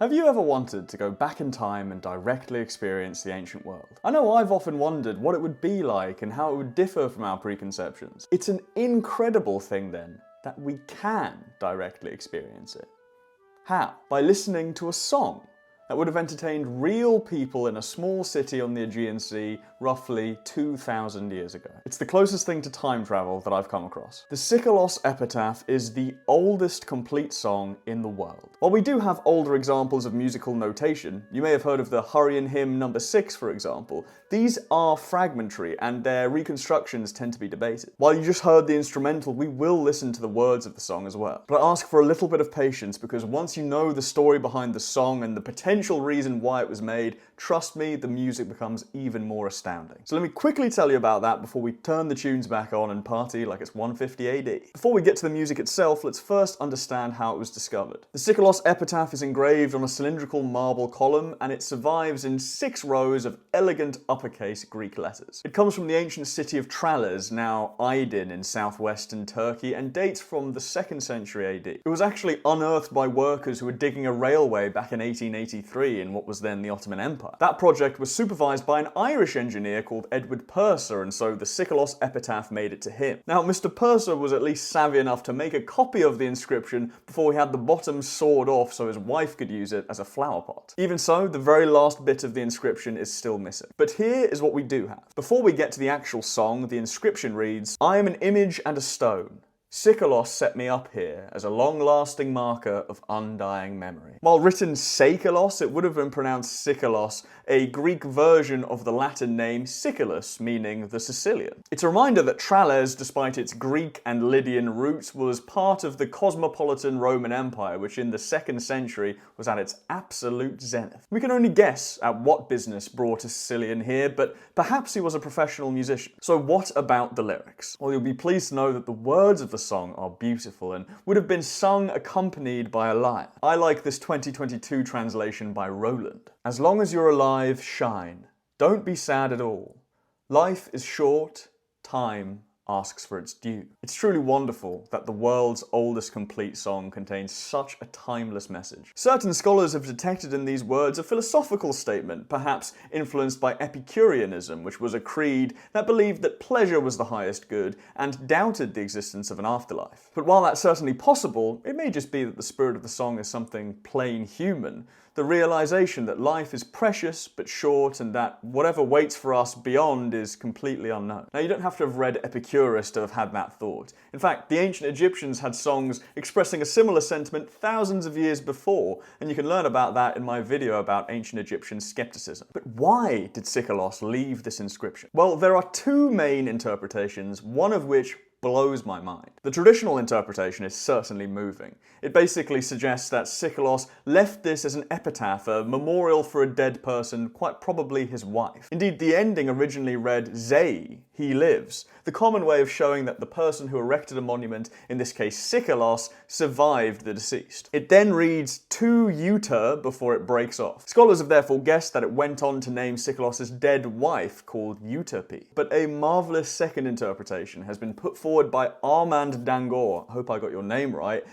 Have you ever wanted to go back in time and directly experience the ancient world? I know I've often wondered what it would be like and how it would differ from our preconceptions. It's an incredible thing then that we can directly experience it. How? By listening to a song that would have entertained real people in a small city on the Aegean Sea roughly 2,000 years ago. It's the closest thing to time travel that I've come across. The Seikilos Epitaph is the oldest complete song in the world. While we do have older examples of musical notation, you may have heard of the Hurrian Hymn No. 6, for example, these are fragmentary and their reconstructions tend to be debated. While you just heard the instrumental, we will listen to the words of the song as well. But I ask for a little bit of patience because once you know the story behind the song and the potential reason why it was made, trust me, the music becomes even more astounding. So let me quickly tell you about that before we turn the tunes back on and party like it's 150 AD. Before we get to the music itself, let's first understand how it was discovered. The Seikilos Epitaph is engraved on a cylindrical marble column and it survives in 6 rows of elegant uppercase Greek letters. It comes from the ancient city of Tralles, now Aydin in southwestern Turkey, and dates from the 2nd century AD. It was actually unearthed by workers who were digging a railway back in 1883 in what was then the Ottoman Empire. That project was supervised by an Irish engineer called Edward Purser, and so the Seikilos Epitaph made it to him. Now, Mr. Purser was at least savvy enough to make a copy of the inscription before he had the bottom sawed off so his wife could use it as a flower pot. Even so, the very last bit of the inscription is still missing. But here is what we do have. Before we get to the actual song, the inscription reads, "I am an image and a stone. Seikilos set me up here as a long-lasting marker of undying memory." While written Seikilos, it would have been pronounced Seikilos, a Greek version of the Latin name Seikilos, meaning the Sicilian. It's a reminder that Tralles, despite its Greek and Lydian roots, was part of the cosmopolitan Roman Empire, which in the 2nd century was at its absolute zenith. We can only guess at what business brought a Sicilian here, but perhaps he was a professional musician. So what about the lyrics? Well, you'll be pleased to know that the words of the song are beautiful and would have been sung accompanied by a lyre. I like this 2022 translation by Roland. "As long as you're alive, shine. Don't be sad at all. Life is short, time asks for its due." It's truly wonderful that the world's oldest complete song contains such a timeless message. Certain scholars have detected in these words a philosophical statement, perhaps influenced by Epicureanism, which was a creed that believed that pleasure was the highest good and doubted the existence of an afterlife. But while that's certainly possible, it may just be that the spirit of the song is something plain human. The realization that life is precious but short and that whatever waits for us beyond is completely unknown. Now, you don't have to have read Epicurus to have had that thought. In fact, the ancient Egyptians had songs expressing a similar sentiment thousands of years before, and you can learn about that in my video about ancient Egyptian skepticism. But why did Seikilos leave this inscription? Well, there are 2 main interpretations, one of which blows my mind. The traditional interpretation is certainly moving. It basically suggests that Seikilos left this as an epitaph, a memorial for a dead person, quite probably his wife. Indeed, the ending originally read Zei, he lives, the common way of showing that the person who erected a monument, in this case Seikilos, survived the deceased. It then reads Tu Uter before it breaks off. Scholars have therefore guessed that it went on to name Seikilos' dead wife, called Euterpe. But a marvellous second interpretation has been put forward by Armand Dangour, I hope I got your name right,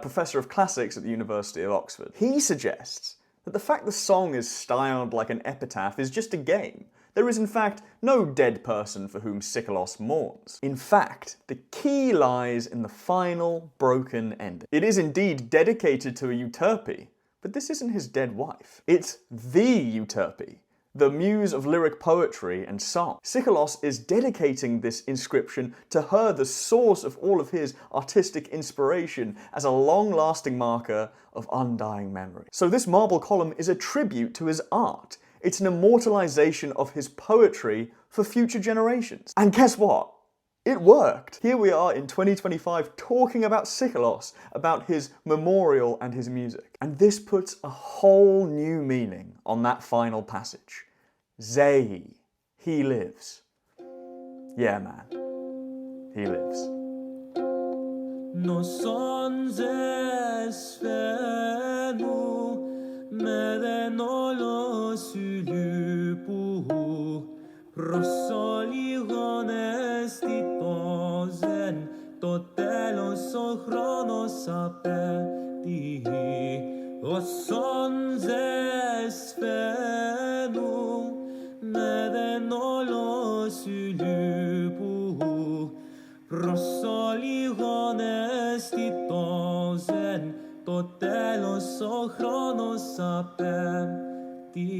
Professor of Classics at the University of Oxford. He suggests that the fact the song is styled like an epitaph is just a game. There is in fact no dead person for whom Seikilos mourns. In fact, the key lies in the final, broken ending. It is indeed dedicated to a Euterpe, but this isn't his dead wife. It's the Euterpe, the muse of lyric poetry and song. Seikilos is dedicating this inscription to her, the source of all of his artistic inspiration, as a long-lasting marker of undying memory. So this marble column is a tribute to his art. It's an immortalization of his poetry for future generations. And guess what? It worked! Here we are in 2025 talking about Seikilos, about his memorial and his music. And this puts a whole new meaning on that final passage. Zei, he lives. Yeah, man, he lives. Το τέλος ο χρόνος απέτυχε. Όσον ζεσφαίνου με δεν όλο σου λουπού προσόλιγον αισθητόζεν το τέλος ο χρόνος απέμπτει.